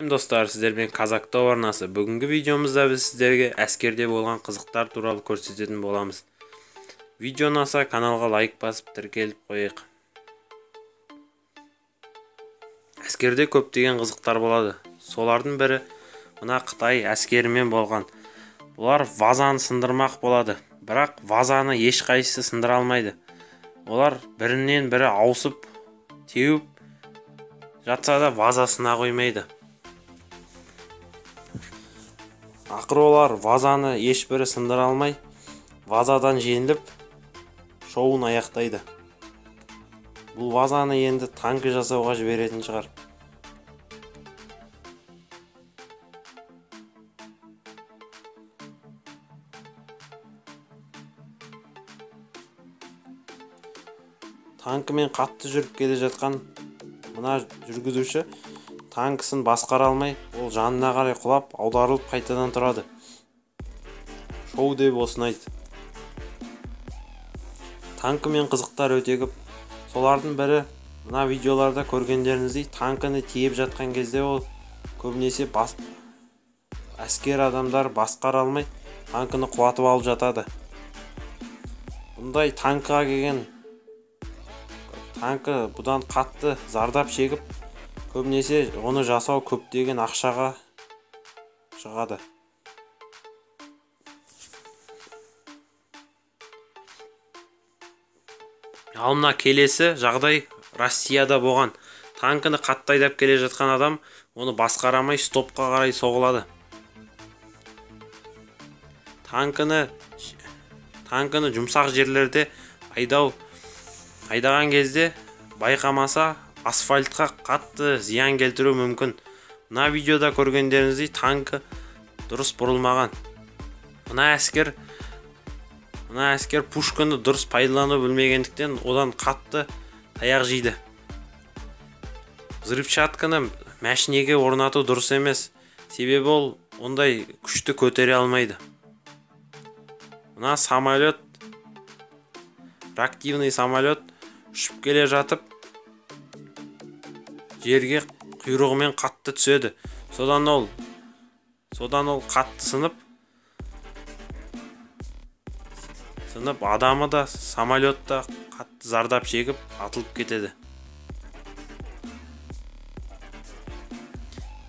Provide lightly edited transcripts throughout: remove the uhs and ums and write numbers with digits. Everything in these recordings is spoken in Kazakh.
Достар, сіздермен Казактау арнасы. Бүгінгі видеомызда біз сіздерге әскерде болған қызықтар туралы көрсететін боламыз. Видео ұнаса каналға лайк басып тіркеліп қойық. Әскерде көптеген қызықтар болады. Солардың бірі мына Қытай әскерімен болған. Бұлар вазаны сындырмақ болады, бірақ вазаны ешқайсысы сындыра алмайды. Олар бірінен бірі ауысып, теуіп жатса да ваза сына қоймайды. Ақыры олар вазаны ешбірі сындыра алмай, вазадан жеңіліп, шоуын аяқтайды. Бұл вазаны енді танкі жасауға жіберетін шығар. Танкімен қатты жүріп келе жатқан мына жүргізуші танкісін басқара алмай, ол жанына қарай құлап, аударылып қайтадан тұрады. Шоу деп осыны айт. Танкімен қызықтар өте көп. Солардың бірі мына видеоларда көргендеріңіздей танкіні тиеп жатқан кезде ол көбінесе әскер адамдар басқара алмай, танкіні құлатып алып жатады. Бұндай танкіға келген танкі бұдан қатты зардап шегіп, көбінесе оны жасау көптеген ақшаға шығады. Ал мына келесі жағдай Россияда болған. Танкіні қатты айдап келе жатқан адам оны басқарамай стопқа қарай соғылады. Танкіні жұмсақ жерлерде айдаған кезде байқамаса асфальтқа қатты зиян келтіру мүмкін. Мына видеода көргендеріңіздей танкі дұрыс бұрылмаған. Мына әскер пушканы дұрыс пайдалану білмегендіктен одан қатты таяқ жейді. Взрывчатканы мәшинеге орнату дұрыс емес, себебі ол ондай күшті көтере алмайды. Мына самолет, реактивный самолет ұшып келе жатып, жерге құйрығымен қатты түседі. Содан ол қатты сынып, адамы да, самолетта қатты зардап шегіп, атылып кетеді.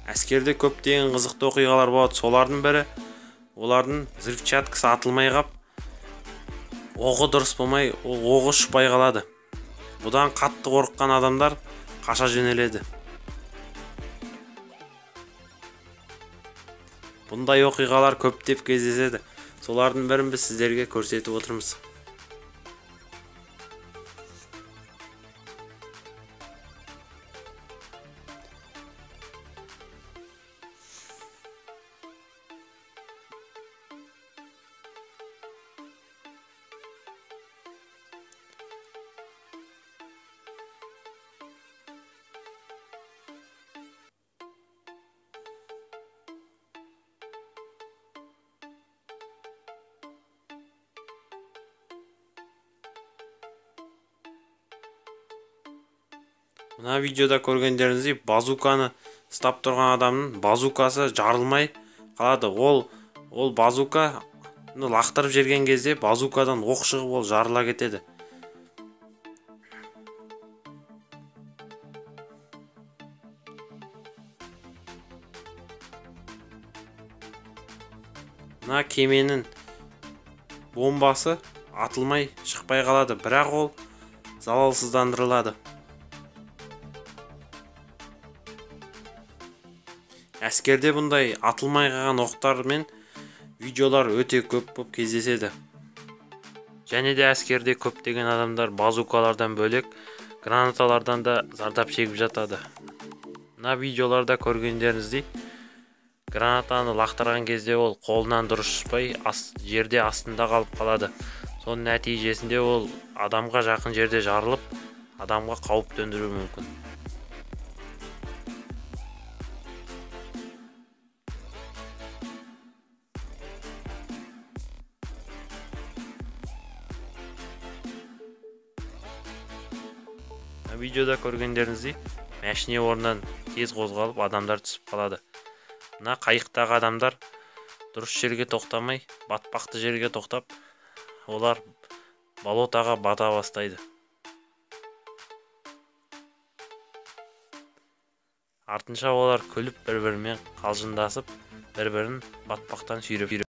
Әскерде көптеген қызықты оқиғалар болады. Солардың бірі, олардың взрывчаткасы атылмай қап, оғы дұрыс болмай, оғы ұшпай қалады. Бұдан қатты қорыққан адамдар қаша жөнеледі. Бұндай оқиғалар көптеп кездеседі. Солардың бірін біз сіздерге көрсетіп отырмыз. Мына видеода көргендеріңіздей базуканы ұстап тұрған адамның базукасы жарылмай қалады. Ол базуканы лақтырып жерген кезде базукадан оқ шығып ол жарыла кетеді. Мына кеменің бомбасы атылмай шықпай қалады, бірақ ол залалсыздандырылады. Әскерде бұндай атылмай қалған оқтар мен видеолар өте көп кездеседі. Және де әскерде көптеген адамдар базукалардан бөлек гранаталардан да зардап шегіп жатады. Мына видеоларда көргендеріңіздей гранатаны лақтырған кезде ол қолынан дұрыс ұшпай жерде астында қалып қалады. Соның нәтижесінде ол адамға жақын жерде жарылып, адамға қауіп төндіруі мүмкін. Видеода көргендеріңіздей мәшине орнынан тез қозғалып адамдар түсіп қалады. Мына қайықтағы адамдар дұрыс жерге тоқтамай, батпақты жерге тоқтап, олар болотаға бата бастайды. Артынша олар күліп бір-бірімен қалжыңдасып, бір-бірін батпақтан сүйреп